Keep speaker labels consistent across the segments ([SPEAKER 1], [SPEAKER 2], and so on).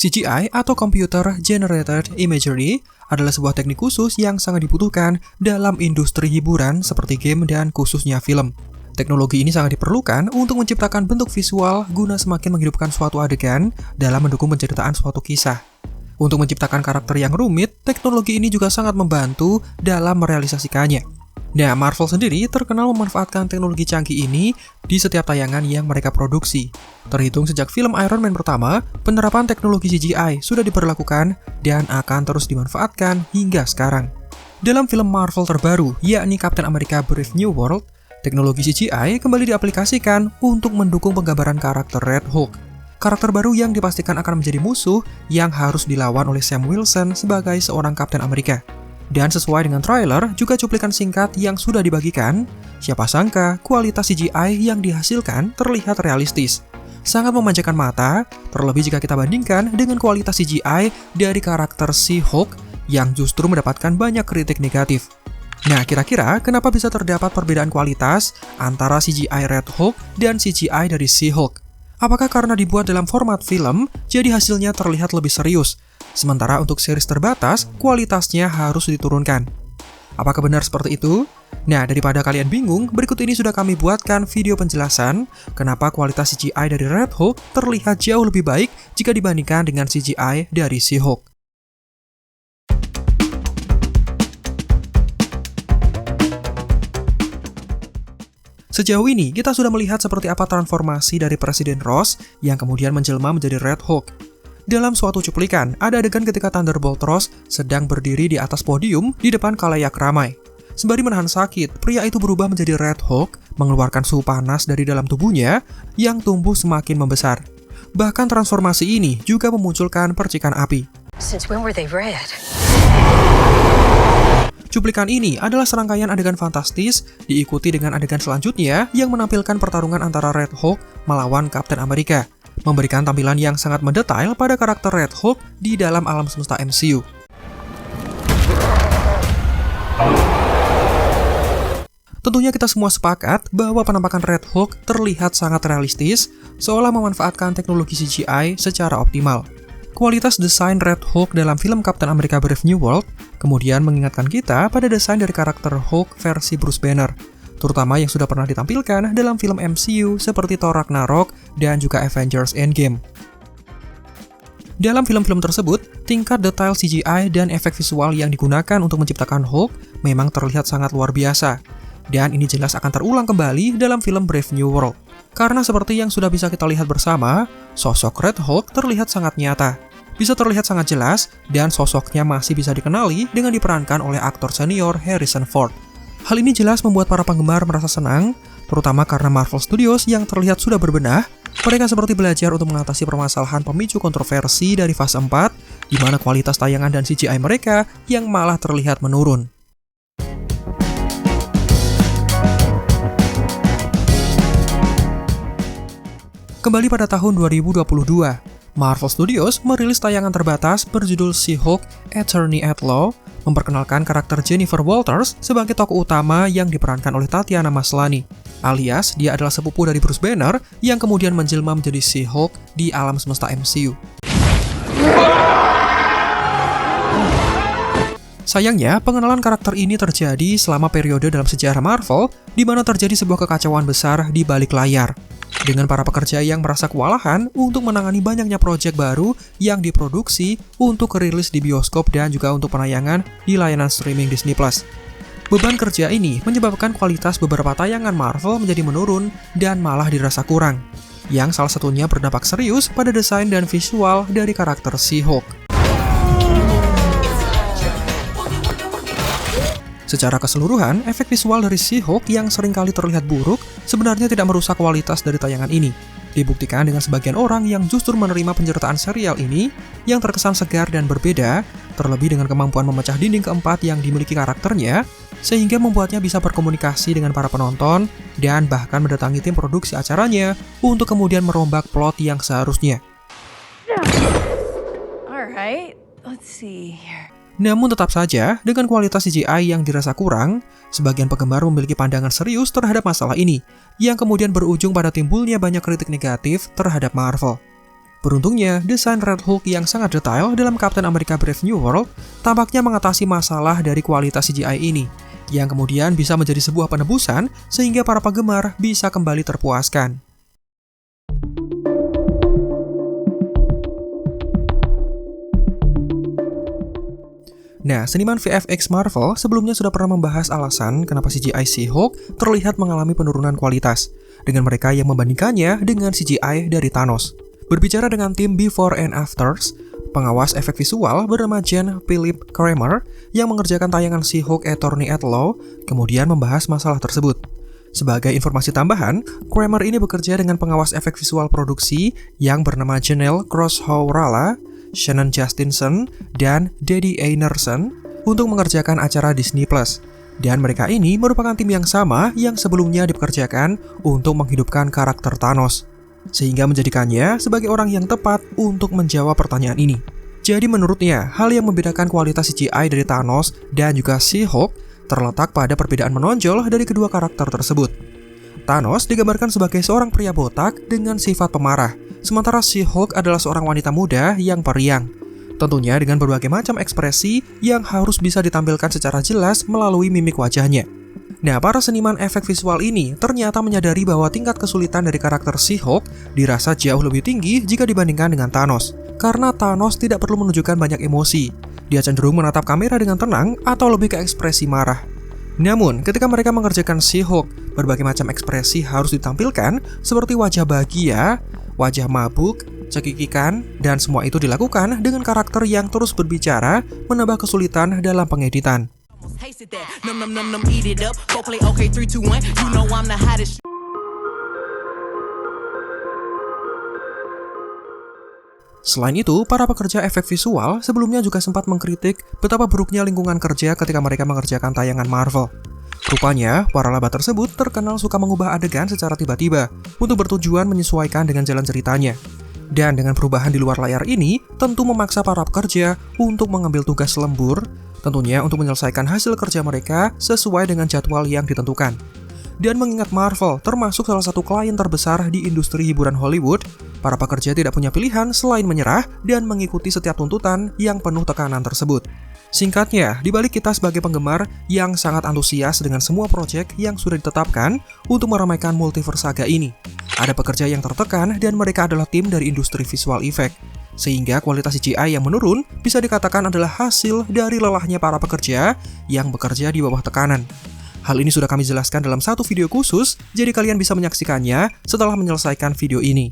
[SPEAKER 1] CGI atau Computer Generated Imagery adalah sebuah teknik khusus yang sangat dibutuhkan dalam industri hiburan seperti game dan khususnya film. Teknologi ini sangat diperlukan untuk menciptakan bentuk visual guna semakin menghidupkan suatu adegan dalam mendukung penceritaan suatu kisah. Untuk menciptakan karakter yang rumit, teknologi ini juga sangat membantu dalam merealisasikannya. Nah, Marvel sendiri terkenal memanfaatkan teknologi canggih ini di setiap tayangan yang mereka produksi. Terhitung sejak film Iron Man pertama, penerapan teknologi CGI sudah diberlakukan dan akan terus dimanfaatkan hingga sekarang. Dalam film Marvel terbaru, yakni Captain America Brave New World, teknologi CGI kembali diaplikasikan untuk mendukung penggambaran karakter Red Hulk. Karakter baru yang dipastikan akan menjadi musuh yang harus dilawan oleh Sam Wilson sebagai seorang Captain America. Dan sesuai dengan trailer, juga cuplikan singkat yang sudah dibagikan, siapa sangka kualitas CGI yang dihasilkan terlihat realistis. Sangat memanjakan mata, terlebih jika kita bandingkan dengan kualitas CGI dari karakter She-Hulk yang justru mendapatkan banyak kritik negatif. Nah, kira-kira kenapa bisa terdapat perbedaan kualitas antara CGI Red Hulk dan CGI dari She-Hulk? Apakah karena dibuat dalam format film, jadi hasilnya terlihat lebih serius? Sementara untuk series terbatas, kualitasnya harus diturunkan. Apakah benar seperti itu? Nah, daripada kalian bingung, berikut ini sudah kami buatkan video penjelasan kenapa kualitas CGI dari Red Hulk terlihat jauh lebih baik jika dibandingkan dengan CGI dari She-Hulk. Sejauh ini, kita sudah melihat seperti apa transformasi dari Presiden Ross yang kemudian menjelma menjadi Red Hulk. Dalam suatu cuplikan, ada adegan ketika Thunderbolt Ross sedang berdiri di atas podium di depan khalayak ramai. Sembari menahan sakit, pria itu berubah menjadi Red Hulk, mengeluarkan suhu panas dari dalam tubuhnya yang tumbuh semakin membesar. Bahkan transformasi ini juga memunculkan percikan api.
[SPEAKER 2] Since when were they red?
[SPEAKER 1] Cuplikan ini adalah serangkaian adegan fantastis diikuti dengan adegan selanjutnya yang menampilkan pertarungan antara Red Hulk melawan Captain America, memberikan tampilan yang sangat mendetail pada karakter Red Hulk di dalam alam semesta MCU. Tentunya kita semua sepakat bahwa penampakan Red Hulk terlihat sangat realistis, seolah memanfaatkan teknologi CGI secara optimal. Kualitas desain Red Hulk dalam film Captain America Brave New World kemudian mengingatkan kita pada desain dari karakter Hulk versi Bruce Banner, terutama yang sudah pernah ditampilkan dalam film MCU seperti Thor Ragnarok dan juga Avengers Endgame. Dalam film-film tersebut, tingkat detail CGI dan efek visual yang digunakan untuk menciptakan Hulk memang terlihat sangat luar biasa, dan ini jelas akan terulang kembali dalam film Brave New World. Karena seperti yang sudah bisa kita lihat bersama, sosok Red Hulk terlihat sangat nyata, bisa terlihat sangat jelas, dan sosoknya masih bisa dikenali dengan diperankan oleh aktor senior Harrison Ford. Hal ini jelas membuat para penggemar merasa senang, terutama karena Marvel Studios yang terlihat sudah berbenah. Mereka seperti belajar untuk mengatasi permasalahan pemicu kontroversi dari fase 4, di mana kualitas tayangan dan CGI mereka yang malah terlihat menurun. Kembali pada tahun 2022, Marvel Studios merilis tayangan terbatas berjudul She-Hulk Attorney at Law, memperkenalkan karakter Jennifer Walters sebagai tokoh utama yang diperankan oleh Tatiana Maslany, alias dia adalah sepupu dari Bruce Banner yang kemudian menjelma menjadi She-Hulk di alam semesta MCU. Sayangnya, pengenalan karakter ini terjadi selama periode dalam sejarah Marvel di mana terjadi sebuah kekacauan besar di balik layar, dengan para pekerja yang merasa kewalahan untuk menangani banyaknya proyek baru yang diproduksi untuk rilis di bioskop dan juga untuk penayangan di layanan streaming Disney+. Beban kerja ini menyebabkan kualitas beberapa tayangan Marvel menjadi menurun dan malah dirasa kurang, yang salah satunya berdampak serius pada desain dan visual dari karakter She-Hulk. Secara keseluruhan, efek visual dari She-Hulk yang seringkali terlihat buruk sebenarnya tidak merusak kualitas dari tayangan ini. Dibuktikan dengan sebagian orang yang justru menerima penyertaan serial ini yang terkesan segar dan berbeda, terlebih dengan kemampuan memecah dinding keempat yang dimiliki karakternya, sehingga membuatnya bisa berkomunikasi dengan para penonton dan bahkan mendatangi tim produksi acaranya untuk kemudian merombak plot yang seharusnya.
[SPEAKER 2] Alright, let's see here.
[SPEAKER 1] Namun tetap saja, dengan kualitas CGI yang dirasa kurang, sebagian penggemar memiliki pandangan serius terhadap masalah ini, yang kemudian berujung pada timbulnya banyak kritik negatif terhadap Marvel. Beruntungnya, desain Red Hulk yang sangat detail dalam Captain America Brave New World tampaknya mengatasi masalah dari kualitas CGI ini, yang kemudian bisa menjadi sebuah penebusan sehingga para penggemar bisa kembali terpuaskan. Nah, seniman VFX Marvel sebelumnya sudah pernah membahas alasan kenapa CGI She-Hulk terlihat mengalami penurunan kualitas, dengan mereka yang membandingkannya dengan CGI dari Thanos. Berbicara dengan tim Before and Afters, pengawas efek visual bernama Jen Philip Kramer yang mengerjakan tayangan She-Hulk Attorney at Law, kemudian membahas masalah tersebut. Sebagai informasi tambahan, Kramer ini bekerja dengan pengawas efek visual produksi yang bernama Janelle Crosshowrala, Shannon Justinson, dan Daddy Enerson untuk mengerjakan acara Disney+. Dan mereka ini merupakan tim yang sama yang sebelumnya dipekerjakan untuk menghidupkan karakter Thanos, sehingga menjadikannya sebagai orang yang tepat untuk menjawab pertanyaan ini. Jadi menurutnya, hal yang membedakan kualitas CGI dari Thanos dan juga She-Hulk terletak pada perbedaan menonjol dari kedua karakter tersebut. Thanos digambarkan sebagai seorang pria botak dengan sifat pemarah, sementara She-Hulk adalah seorang wanita muda yang periang. Tentunya dengan berbagai macam ekspresi yang harus bisa ditampilkan secara jelas melalui mimik wajahnya. Nah, para seniman efek visual ini ternyata menyadari bahwa tingkat kesulitan dari karakter She-Hulk dirasa jauh lebih tinggi jika dibandingkan dengan Thanos. Karena Thanos tidak perlu menunjukkan banyak emosi. Dia cenderung menatap kamera dengan tenang atau lebih ke ekspresi marah. Namun, ketika mereka mengerjakan She-Hulk, berbagai macam ekspresi harus ditampilkan seperti wajah bahagia, wajah mabuk, cekikikan, dan semua itu dilakukan dengan karakter yang terus berbicara, menambah kesulitan dalam pengeditan. Selain itu, para pekerja efek visual sebelumnya juga sempat mengkritik betapa buruknya lingkungan kerja ketika mereka mengerjakan tayangan Marvel. Rupanya, para laba tersebut terkenal suka mengubah adegan secara tiba-tiba untuk bertujuan menyesuaikan dengan jalan ceritanya. Dan dengan perubahan di luar layar ini, tentu memaksa para pekerja untuk mengambil tugas lembur, tentunya untuk menyelesaikan hasil kerja mereka sesuai dengan jadwal yang ditentukan. Dan mengingat Marvel termasuk salah satu klien terbesar di industri hiburan Hollywood, para pekerja tidak punya pilihan selain menyerah dan mengikuti setiap tuntutan yang penuh tekanan tersebut. Singkatnya, dibalik kita sebagai penggemar yang sangat antusias dengan semua proyek yang sudah ditetapkan untuk meramaikan multiverse saga ini, ada pekerja yang tertekan dan mereka adalah tim dari industri visual effect. Sehingga kualitas CGI yang menurun bisa dikatakan adalah hasil dari lelahnya para pekerja yang bekerja di bawah tekanan. Hal ini sudah kami jelaskan dalam satu video khusus, jadi kalian bisa menyaksikannya setelah menyelesaikan video ini.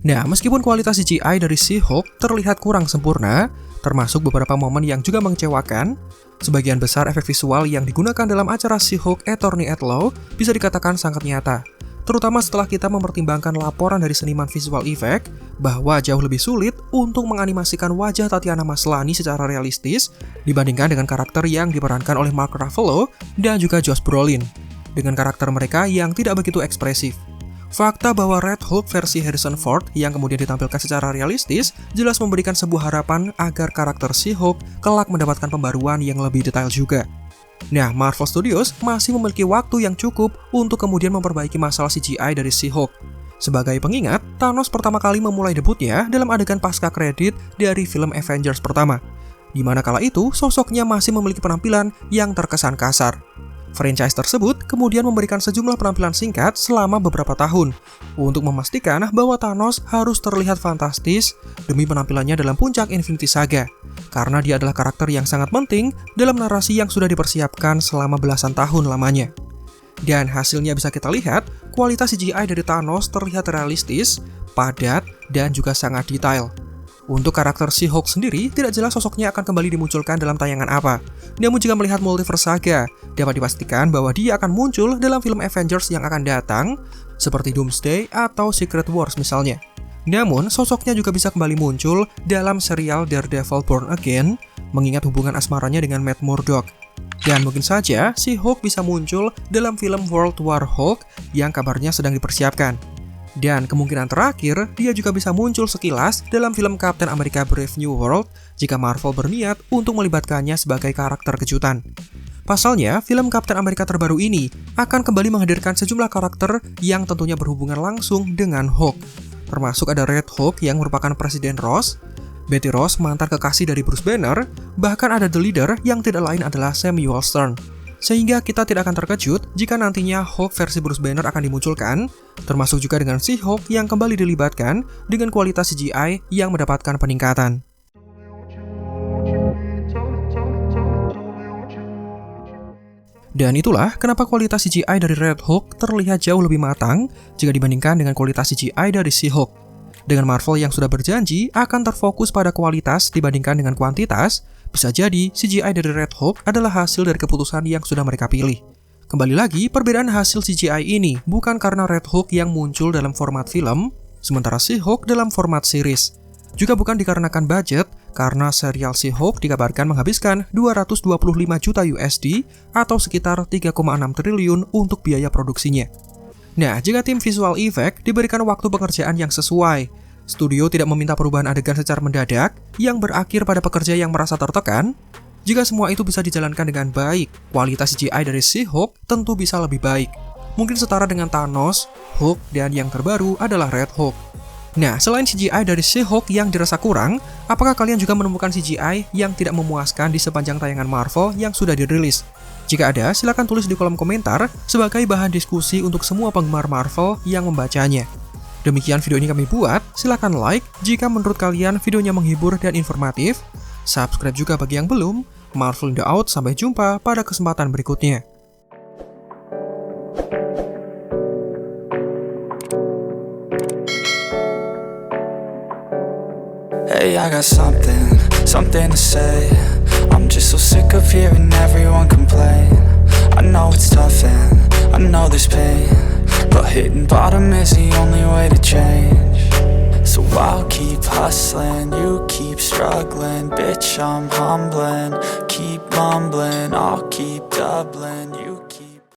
[SPEAKER 1] Nah, meskipun kualitas CGI dari She-Hulk terlihat kurang sempurna, termasuk beberapa momen yang juga mengecewakan, sebagian besar efek visual yang digunakan dalam acara She-Hulk Attorney at Law bisa dikatakan sangat nyata. Terutama setelah kita mempertimbangkan laporan dari seniman visual effect bahwa jauh lebih sulit untuk menganimasikan wajah Tatiana Maslany secara realistis dibandingkan dengan karakter yang diperankan oleh Mark Ruffalo dan juga Josh Brolin, dengan karakter mereka yang tidak begitu ekspresif. Fakta bahwa Red Hulk versi Harrison Ford yang kemudian ditampilkan secara realistis jelas memberikan sebuah harapan agar karakter She-Hulk kelak mendapatkan pembaruan yang lebih detail juga. Nah, Marvel Studios masih memiliki waktu yang cukup untuk kemudian memperbaiki masalah CGI dari She-Hulk. Sebagai pengingat, Thanos pertama kali memulai debutnya dalam adegan pasca kredit dari film Avengers pertama, di mana kala itu sosoknya masih memiliki penampilan yang terkesan kasar. Franchise tersebut kemudian memberikan sejumlah penampilan singkat selama beberapa tahun untuk memastikan bahwa Thanos harus terlihat fantastis demi penampilannya dalam puncak Infinity Saga, karena dia adalah karakter yang sangat penting dalam narasi yang sudah dipersiapkan selama belasan tahun lamanya. Dan hasilnya bisa kita lihat, kualitas CGI dari Thanos terlihat realistis, padat, dan juga sangat detail. Untuk karakter She-Hulk sendiri, tidak jelas sosoknya akan kembali dimunculkan dalam tayangan apa. Namun jika melihat Multiverse Saga, dapat dipastikan bahwa dia akan muncul dalam film Avengers yang akan datang, seperti Doomsday atau Secret Wars misalnya. Namun, sosoknya juga bisa kembali muncul dalam serial Daredevil Born Again, mengingat hubungan asmaranya dengan Matt Murdock. Dan mungkin saja, She-Hulk bisa muncul dalam film World War Hulk yang kabarnya sedang dipersiapkan. Dan kemungkinan terakhir, dia juga bisa muncul sekilas dalam film Captain America Brave New World jika Marvel berniat untuk melibatkannya sebagai karakter kejutan. Pasalnya, film Kapten Amerika terbaru ini akan kembali menghadirkan sejumlah karakter yang tentunya berhubungan langsung dengan Hulk. Termasuk ada Red Hulk yang merupakan Presiden Ross, Betty Ross mantan kekasih dari Bruce Banner, bahkan ada The Leader yang tidak lain adalah Samuel Stern. Sehingga kita tidak akan terkejut jika nantinya Hulk versi Bruce Banner akan dimunculkan, termasuk juga dengan si Hulk yang kembali dilibatkan dengan kualitas CGI yang mendapatkan peningkatan. Dan itulah kenapa kualitas CGI dari Red Hulk terlihat jauh lebih matang jika dibandingkan dengan kualitas CGI dari She-Hulk. Dengan Marvel yang sudah berjanji akan terfokus pada kualitas dibandingkan dengan kuantitas, bisa jadi CGI dari Red Hulk adalah hasil dari keputusan yang sudah mereka pilih. Kembali lagi, perbedaan hasil CGI ini bukan karena Red Hulk yang muncul dalam format film, sementara She-Hulk dalam format series. Juga bukan dikarenakan budget, karena serial She-Hulk dikabarkan menghabiskan 225 juta USD atau sekitar 3,6 triliun untuk biaya produksinya. Nah, jika tim visual effect diberikan waktu pengerjaan yang sesuai, studio tidak meminta perubahan adegan secara mendadak yang berakhir pada pekerja yang merasa tertekan, jika semua itu bisa dijalankan dengan baik, kualitas CGI dari She-Hulk tentu bisa lebih baik. Mungkin setara dengan Thanos, Hulk, dan yang terbaru adalah Red Hulk. Nah, selain CGI dari She-Hulk yang dirasa kurang, apakah kalian juga menemukan CGI yang tidak memuaskan di sepanjang tayangan Marvel yang sudah dirilis? Jika ada, silakan tulis di kolom komentar sebagai bahan diskusi untuk semua penggemar Marvel yang membacanya. Demikian video ini kami buat, silakan like jika menurut kalian videonya menghibur dan informatif. Subscribe juga bagi yang belum. Marvel in the Out, sampai jumpa pada kesempatan berikutnya.
[SPEAKER 3] Hey, I got something to say. I'm just so sick of hearing everyone complain. I know it's tough and I know there's pain, but hitting bottom is the only way to change. So I'll keep hustling, you keep struggling. Bitch, I'm humbling, keep mumbling, I'll keep doubling. You